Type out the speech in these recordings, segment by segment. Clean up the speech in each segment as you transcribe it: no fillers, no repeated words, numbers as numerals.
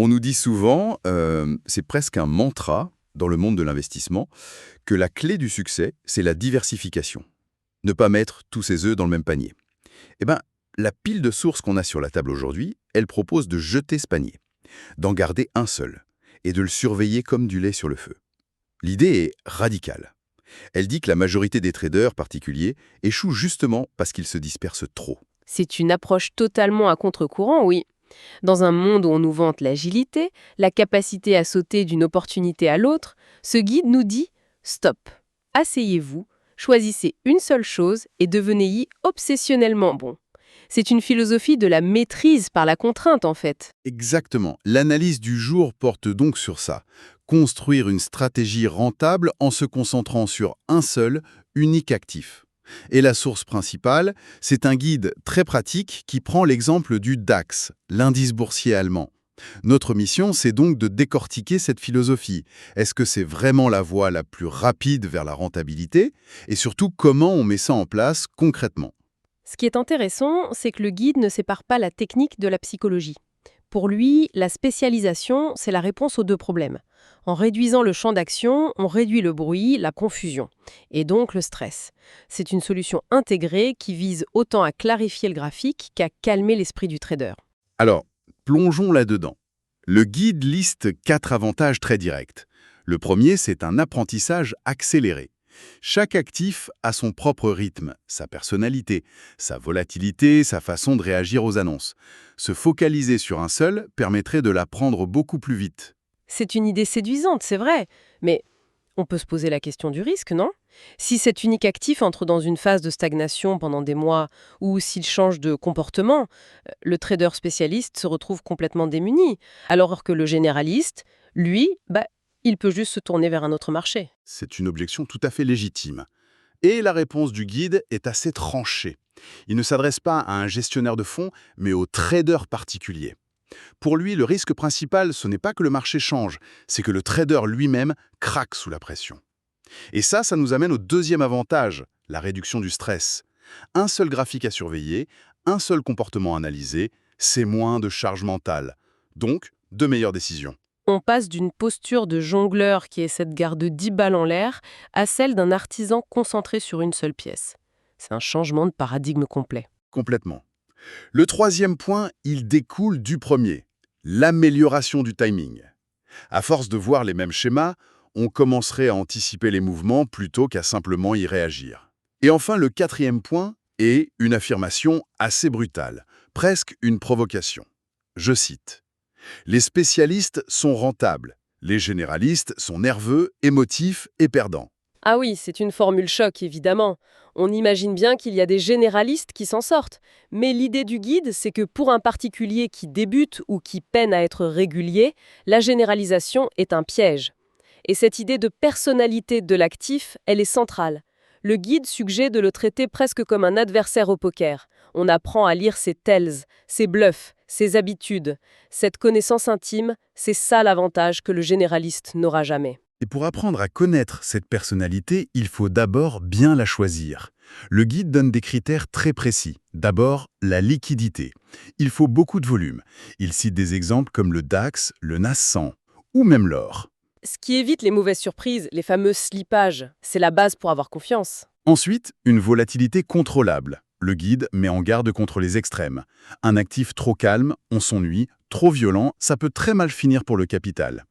On nous dit souvent, c'est presque un mantra dans le monde de l'investissement, que la clé du succès, c'est la diversification. Ne pas mettre tous ses œufs dans le même panier. Eh bien, la pile de sources qu'on a sur la table aujourd'hui, elle propose de jeter ce panier, d'en garder un seul, et de le surveiller comme du lait sur le feu. L'idée est radicale. Elle dit que la majorité des traders particuliers échouent justement parce qu'ils se dispersent trop. C'est une approche totalement à contre-courant, oui. Dans un monde où on nous vante l'agilité, la capacité à sauter d'une opportunité à l'autre, ce guide nous dit « Stop, asseyez-vous, choisissez une seule chose et devenez-y obsessionnellement bon ». C'est une philosophie de la maîtrise par la contrainte, en fait. Exactement. L'analyse du jour porte donc sur ça. Construire une stratégie rentable en se concentrant sur un seul, unique actif. Et la source principale, c'est un guide très pratique qui prend l'exemple du DAX, l'indice boursier allemand. Notre mission, c'est donc de décortiquer cette philosophie. Est-ce que c'est vraiment la voie la plus rapide vers la rentabilité? Et surtout, comment on met ça en place concrètement? Ce qui est intéressant, c'est que le guide ne sépare pas la technique de la psychologie. Pour lui, la spécialisation, c'est la réponse aux deux problèmes. En réduisant le champ d'action, on réduit le bruit, la confusion, et donc le stress. C'est une solution intégrée qui vise autant à clarifier le graphique qu'à calmer l'esprit du trader. Alors, plongeons là-dedans. Le guide liste 4 avantages très directs. Le premier, c'est un apprentissage accéléré. Chaque actif a son propre rythme, sa personnalité, sa volatilité, sa façon de réagir aux annonces. Se focaliser sur un seul permettrait de l'apprendre beaucoup plus vite. C'est une idée séduisante, c'est vrai, mais on peut se poser la question du risque, non? Si cet unique actif entre dans une phase de stagnation pendant des mois ou s'il change de comportement, le trader spécialiste se retrouve complètement démuni, alors que le généraliste, lui, il peut juste se tourner vers un autre marché. C'est une objection tout à fait légitime. Et la réponse du guide est assez tranchée. Il ne s'adresse pas à un gestionnaire de fonds, mais au trader particulier. Pour lui, le risque principal, ce n'est pas que le marché change, c'est que le trader lui-même craque sous la pression. Et ça nous amène au deuxième avantage, la réduction du stress. Un seul graphique à surveiller, un seul comportement analysé, c'est moins de charge mentale. Donc, de meilleures décisions. On passe d'une posture de jongleur qui essaie de garder 10 balles en l'air à celle d'un artisan concentré sur une seule pièce. C'est un changement de paradigme complet. Complètement. Le troisième point, il découle du premier, l'amélioration du timing. À force de voir les mêmes schémas, on commencerait à anticiper les mouvements plutôt qu'à simplement y réagir. Et enfin, le quatrième point est une affirmation assez brutale, presque une provocation. Je cite. Les spécialistes sont rentables, les généralistes sont nerveux, émotifs et perdants. Ah oui, c'est une formule choc, évidemment. On imagine bien qu'il y a des généralistes qui s'en sortent. Mais l'idée du guide, c'est que pour un particulier qui débute ou qui peine à être régulier, la généralisation est un piège. Et cette idée de personnalité de l'actif, elle est centrale. Le guide suggère de le traiter presque comme un adversaire au poker. On apprend à lire ses tells, ses bluffs, ses habitudes. Cette connaissance intime, c'est ça l'avantage que le généraliste n'aura jamais. Et pour apprendre à connaître cette personnalité, il faut d'abord bien la choisir. Le guide donne des critères très précis. D'abord, la liquidité. Il faut beaucoup de volume. Il cite des exemples comme le DAX, le NAS 100 ou même l'or. Ce qui évite les mauvaises surprises, les fameux slippages, c'est la base pour avoir confiance. Ensuite, une volatilité contrôlable. Le guide met en garde contre les extrêmes. Un actif trop calme, on s'ennuie, trop violent, ça peut très mal finir pour le capital.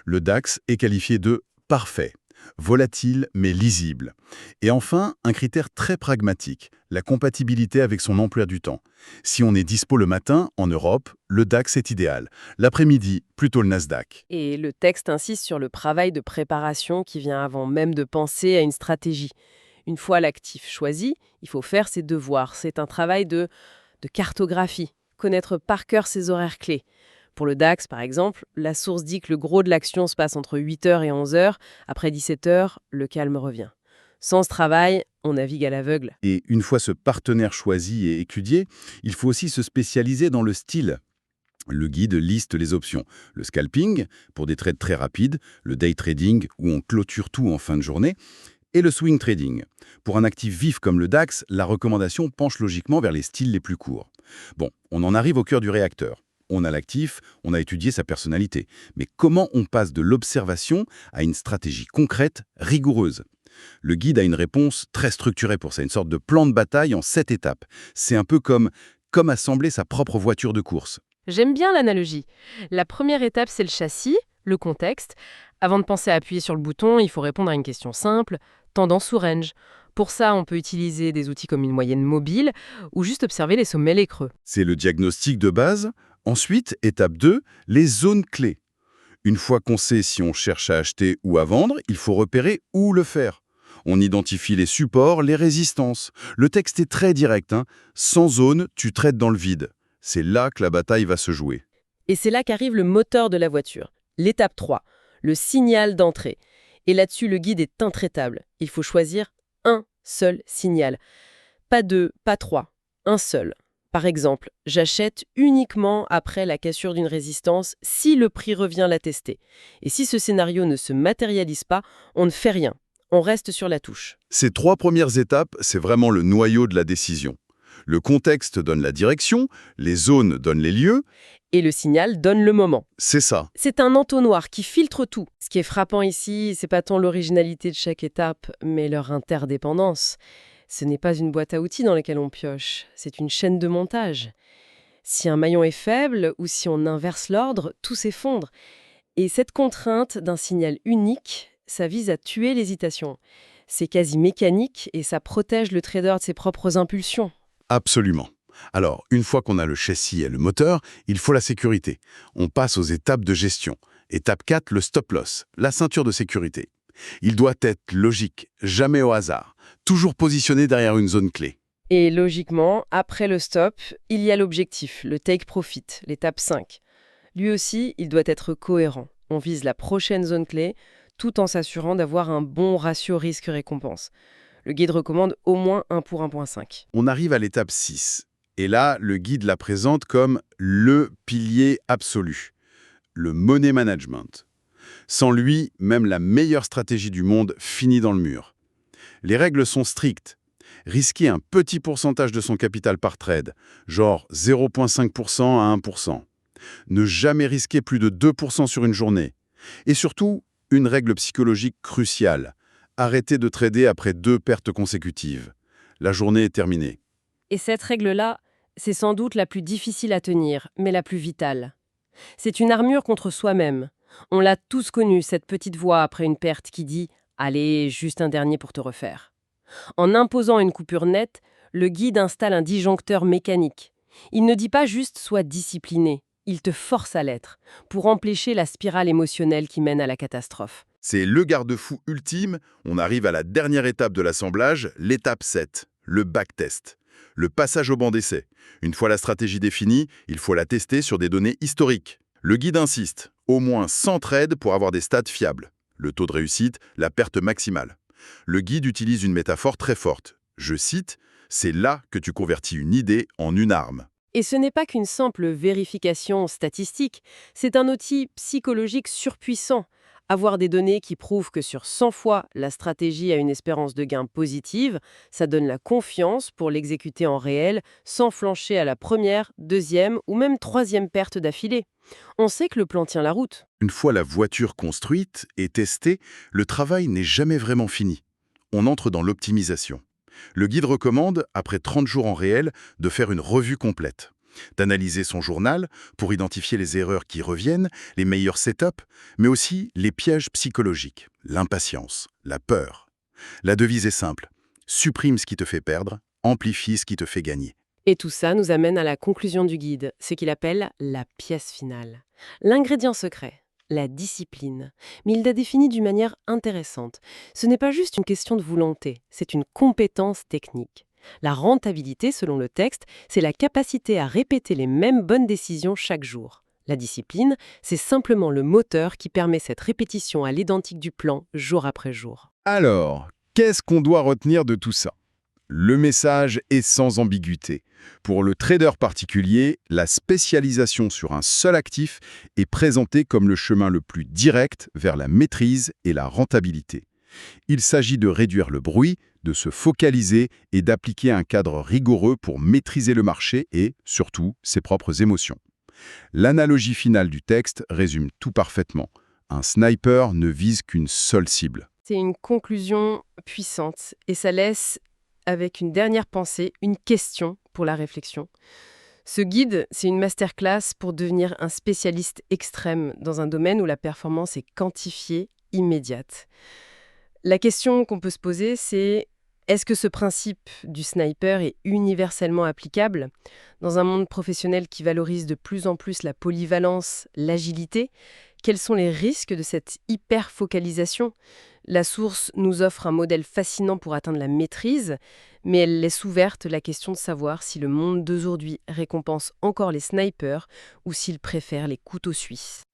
Le DAX est qualifié de « parfait », volatile mais lisible. Et enfin, un critère très pragmatique, la compatibilité avec son emploi du temps. Si on est dispo le matin, en Europe, le DAX est idéal. L'après-midi, plutôt le Nasdaq. Et le texte insiste sur le travail de préparation qui vient avant même de penser à une stratégie. Une fois l'actif choisi, il faut faire ses devoirs. C'est un travail de cartographie, connaître par cœur ses horaires clés. Pour le DAX, par exemple, la source dit que le gros de l'action se passe entre 8h et 11h. Après 17h, le calme revient. Sans ce travail, on navigue à l'aveugle. Et une fois ce partenaire choisi et étudié, il faut aussi se spécialiser dans le style. Le guide liste les options. Le scalping, pour des trades très rapides, le day trading, où on clôture tout en fin de journée, et le swing trading. Pour un actif vif comme le DAX, la recommandation penche logiquement vers les styles les plus courts. Bon, on en arrive au cœur du réacteur. on a l'actif, on a étudié sa personnalité. Mais comment on passe de l'observation à une stratégie concrète, rigoureuse? Le guide a une réponse très structurée pour ça, une sorte de plan de bataille en 7 étapes. C'est un peu comme assembler sa propre voiture de course. J'aime bien l'analogie. La première étape, c'est le châssis, le contexte. Avant de penser à appuyer sur le bouton, il faut répondre à une question simple, tendance ou range. Pour ça, on peut utiliser des outils comme une moyenne mobile ou juste observer les sommets et les creux. C'est le diagnostic de base. Ensuite, étape 2, les zones clés. Une fois qu'on sait si on cherche à acheter ou à vendre, il faut repérer où le faire. On identifie les supports, les résistances. Le texte est très direct, hein. Sans zone, tu traites dans le vide. C'est là que la bataille va se jouer. Et c'est là qu'arrive le moteur de la voiture. L'étape 3, le signal d'entrée. Et là-dessus, le guide est intraitable. Il faut choisir un seul signal. Pas deux, pas trois, un seul. Par exemple, j'achète uniquement après la cassure d'une résistance si le prix revient l'attester. Et si ce scénario ne se matérialise pas, on ne fait rien. On reste sur la touche. Ces 3 premières étapes, c'est vraiment le noyau de la décision. Le contexte donne la direction, les zones donnent les lieux. Et le signal donne le moment. C'est ça. C'est un entonnoir qui filtre tout. Ce qui est frappant ici, c'est pas tant l'originalité de chaque étape, mais leur interdépendance. Ce n'est pas une boîte à outils dans laquelle on pioche, c'est une chaîne de montage. Si un maillon est faible ou si on inverse l'ordre, tout s'effondre. Et cette contrainte d'un signal unique, ça vise à tuer l'hésitation. C'est quasi mécanique et ça protège le trader de ses propres impulsions. Absolument. Alors, une fois qu'on a le châssis et le moteur, il faut la sécurité. On passe aux étapes de gestion. Étape 4, le stop loss, la ceinture de sécurité. Il doit être logique, jamais au hasard, toujours positionné derrière une zone clé. Et logiquement, après le stop, il y a l'objectif, le take profit, l'étape 5. Lui aussi, il doit être cohérent. On vise la prochaine zone clé, tout en s'assurant d'avoir un bon ratio risque-récompense. Le guide recommande au moins 1 pour 1,5. On arrive à l'étape 6. Et là, le guide la présente comme le pilier absolu, le money management. Sans lui, même la meilleure stratégie du monde finit dans le mur. Les règles sont strictes. Risquer un petit pourcentage de son capital par trade, genre 0,5% à 1%. Ne jamais risquer plus de 2% sur une journée. Et surtout, une règle psychologique cruciale. Arrêter de trader après 2 pertes consécutives. La journée est terminée. Et cette règle-là, c'est sans doute la plus difficile à tenir, mais la plus vitale. C'est une armure contre soi-même. On l'a tous connue, cette petite voix après une perte qui dit « Allez, juste un dernier pour te refaire ». En imposant une coupure nette, le guide installe un disjoncteur mécanique. Il ne dit pas juste « sois discipliné », il te force à l'être, pour empêcher la spirale émotionnelle qui mène à la catastrophe. C'est le garde-fou ultime. On arrive à la dernière étape de l'assemblage, l'étape 7, le backtest. Le passage au banc d'essai. Une fois la stratégie définie, il faut la tester sur des données historiques. Le guide insiste, au moins 100 trades pour avoir des stats fiables. Le taux de réussite, la perte maximale. Le guide utilise une métaphore très forte. Je cite, « C'est là que tu convertis une idée en une arme ». Et ce n'est pas qu'une simple vérification statistique, c'est un outil psychologique surpuissant. Avoir des données qui prouvent que sur 100 fois, la stratégie a une espérance de gain positive, ça donne la confiance pour l'exécuter en réel, sans flancher à la première, deuxième ou même troisième perte d'affilée. On sait que le plan tient la route. Une fois la voiture construite et testée, le travail n'est jamais vraiment fini. On entre dans l'optimisation. Le guide recommande, après 30 jours en réel, de faire une revue complète, d'analyser son journal pour identifier les erreurs qui reviennent, les meilleurs setups, mais aussi les pièges psychologiques, l'impatience, la peur. La devise est simple, supprime ce qui te fait perdre, amplifie ce qui te fait gagner. Et tout ça nous amène à la conclusion du guide, ce qu'il appelle la pièce finale. L'ingrédient secret, la discipline. Mais il l'a défini d'une manière intéressante. Ce n'est pas juste une question de volonté, c'est une compétence technique. La rentabilité, selon le texte, c'est la capacité à répéter les mêmes bonnes décisions chaque jour. La discipline, c'est simplement le moteur qui permet cette répétition à l'identique du plan, jour après jour. Alors, qu'est-ce qu'on doit retenir de tout ça? Le message est sans ambiguïté. Pour le trader particulier, la spécialisation sur un seul actif est présentée comme le chemin le plus direct vers la maîtrise et la rentabilité. Il s'agit de réduire le bruit, de se focaliser et d'appliquer un cadre rigoureux pour maîtriser le marché et, surtout, ses propres émotions. L'analogie finale du texte résume tout parfaitement. Un sniper ne vise qu'une seule cible. C'est une conclusion puissante et ça laisse, avec une dernière pensée, une question pour la réflexion. Ce guide, c'est une masterclass pour devenir un spécialiste extrême dans un domaine où la performance est quantifiée, immédiate. La question qu'on peut se poser, c'est est-ce que ce principe du sniper est universellement applicable dans un monde professionnel qui valorise de plus en plus la polyvalence, l'agilité? Quels sont les risques de cette hyper-focalisation? La source nous offre un modèle fascinant pour atteindre la maîtrise, mais elle laisse ouverte la question de savoir si le monde d'aujourd'hui récompense encore les snipers ou s'il préfère les couteaux suisses.